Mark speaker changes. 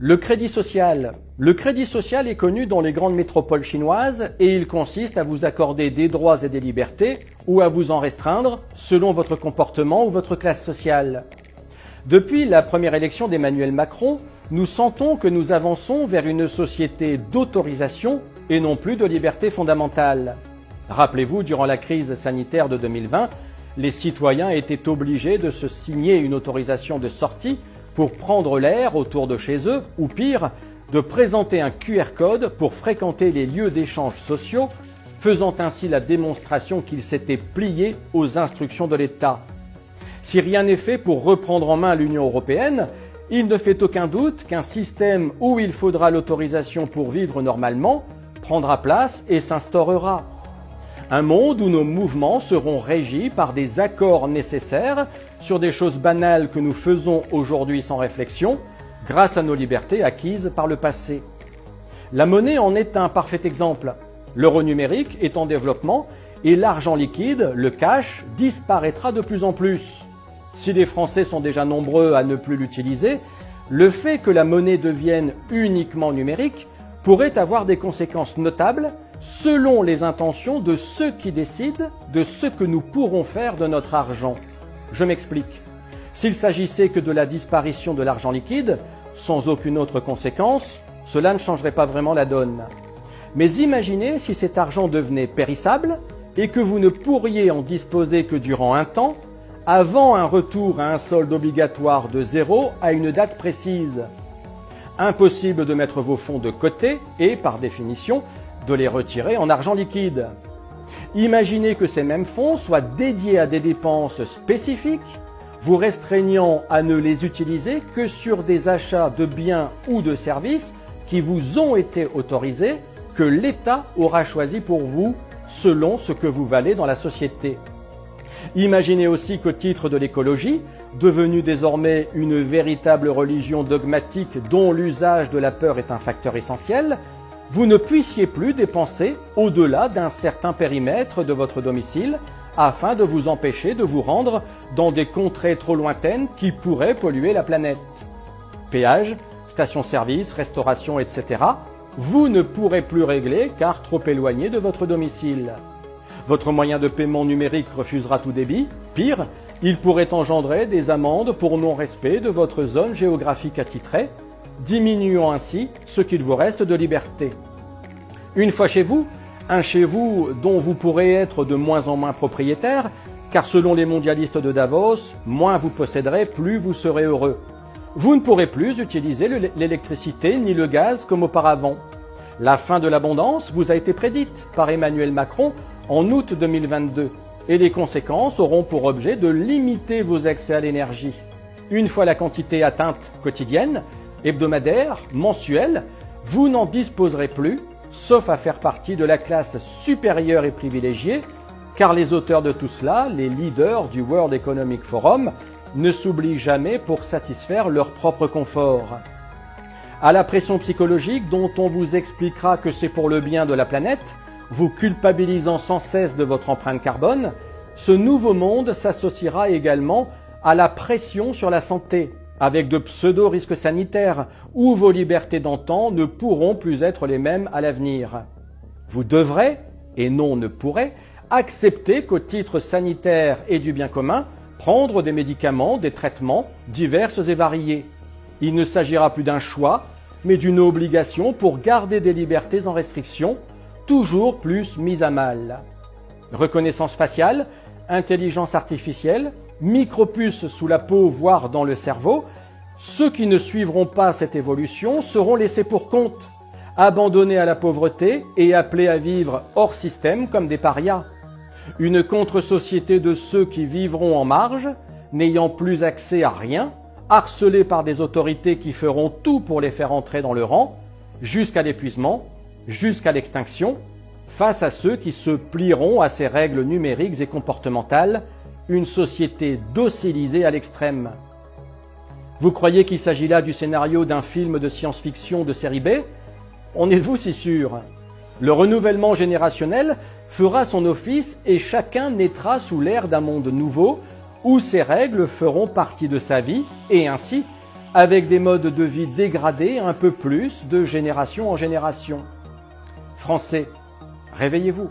Speaker 1: Le crédit social. Le crédit social est connu dans les grandes métropoles chinoises et il consiste à vous accorder des droits et des libertés ou à vous en restreindre selon votre comportement ou votre classe sociale. Depuis la première élection d'Emmanuel Macron, nous sentons que nous avançons vers une société d'autorisation et non plus de liberté fondamentale. Rappelez-vous, durant la crise sanitaire de 2020, les citoyens étaient obligés de se signer une autorisation de sortie pour prendre l'air autour de chez eux, ou pire, de présenter un QR code pour fréquenter les lieux d'échanges sociaux, faisant ainsi la démonstration qu'ils s'étaient pliés aux instructions de l'État. Si rien n'est fait pour reprendre en main l'Union européenne, il ne fait aucun doute qu'un système où il faudra l'autorisation pour vivre normalement prendra place et s'instaurera. Un monde où nos mouvements seront régis par des accords nécessaires sur des choses banales que nous faisons aujourd'hui sans réflexion, grâce à nos libertés acquises par le passé. La monnaie en est un parfait exemple. L'euro numérique est en développement et l'argent liquide, le cash, disparaîtra de plus en plus. Si les Français sont déjà nombreux à ne plus l'utiliser, le fait que la monnaie devienne uniquement numérique pourrait avoir des conséquences notables selon les intentions de ceux qui décident de ce que nous pourrons faire de notre argent. Je m'explique. S'il s'agissait que de la disparition de l'argent liquide, sans aucune autre conséquence, cela ne changerait pas vraiment la donne. Mais imaginez si cet argent devenait périssable et que vous ne pourriez en disposer que durant un temps, avant un retour à un solde obligatoire de 0 à une date précise. Impossible de mettre vos fonds de côté et, par définition, de les retirer en argent liquide. Imaginez que ces mêmes fonds soient dédiés à des dépenses spécifiques, vous restreignant à ne les utiliser que sur des achats de biens ou de services qui vous ont été autorisés, que l'État aura choisi pour vous selon ce que vous valez dans la société. Imaginez aussi qu'au titre de l'écologie, devenue désormais une véritable religion dogmatique dont l'usage de la peur est un facteur essentiel, vous ne puissiez plus dépenser au-delà d'un certain périmètre de votre domicile afin de vous empêcher de vous rendre dans des contrées trop lointaines qui pourraient polluer la planète. Péage, stations-service, restauration, etc. Vous ne pourrez plus régler car trop éloigné de votre domicile. Votre moyen de paiement numérique refusera tout débit. Pire, il pourrait engendrer des amendes pour non-respect de votre zone géographique attitrée, diminuant ainsi ce qu'il vous reste de liberté. Une fois chez vous, un chez vous dont vous pourrez être de moins en moins propriétaire, car selon les mondialistes de Davos, moins vous posséderez, plus vous serez heureux. Vous ne pourrez plus utiliser l'électricité ni le gaz comme auparavant. La fin de l'abondance vous a été prédite par Emmanuel Macron en août 2022 et les conséquences auront pour objet de limiter vos accès à l'énergie. Une fois la quantité atteinte quotidienne, hebdomadaire, mensuelle, vous n'en disposerez plus, sauf à faire partie de la classe supérieure et privilégiée, car les auteurs de tout cela, les leaders du World Economic Forum, ne s'oublient jamais pour satisfaire leur propre confort. À la pression psychologique dont on vous expliquera que c'est pour le bien de la planète, vous culpabilisant sans cesse de votre empreinte carbone, ce nouveau monde s'associera également à la pression sur la santé, avec de pseudo-risques sanitaires, où vos libertés d'antan ne pourront plus être les mêmes à l'avenir. Vous devrez, et non ne pourrez, accepter qu'au titre sanitaire et du bien commun, prendre des médicaments, des traitements divers et variés. Il ne s'agira plus d'un choix, mais d'une obligation pour garder des libertés en restriction, toujours plus mises à mal. Reconnaissance faciale, intelligence artificielle, micropuces sous la peau voire dans le cerveau, ceux qui ne suivront pas cette évolution seront laissés pour compte, abandonnés à la pauvreté et appelés à vivre hors système comme des parias. Une contre-société de ceux qui vivront en marge, n'ayant plus accès à rien, harcelés par des autorités qui feront tout pour les faire entrer dans le rang, jusqu'à l'épuisement, jusqu'à l'extinction, face à ceux qui se plieront à ces règles numériques et comportementales, une société docilisée à l'extrême. Vous croyez qu'il s'agit là du scénario d'un film de science-fiction de série B? En êtes-vous si sûr? Le renouvellement générationnel fera son office et chacun naîtra sous l'ère d'un monde nouveau où ces règles feront partie de sa vie et ainsi avec des modes de vie dégradés un peu plus de génération en génération. Français, réveillez-vous.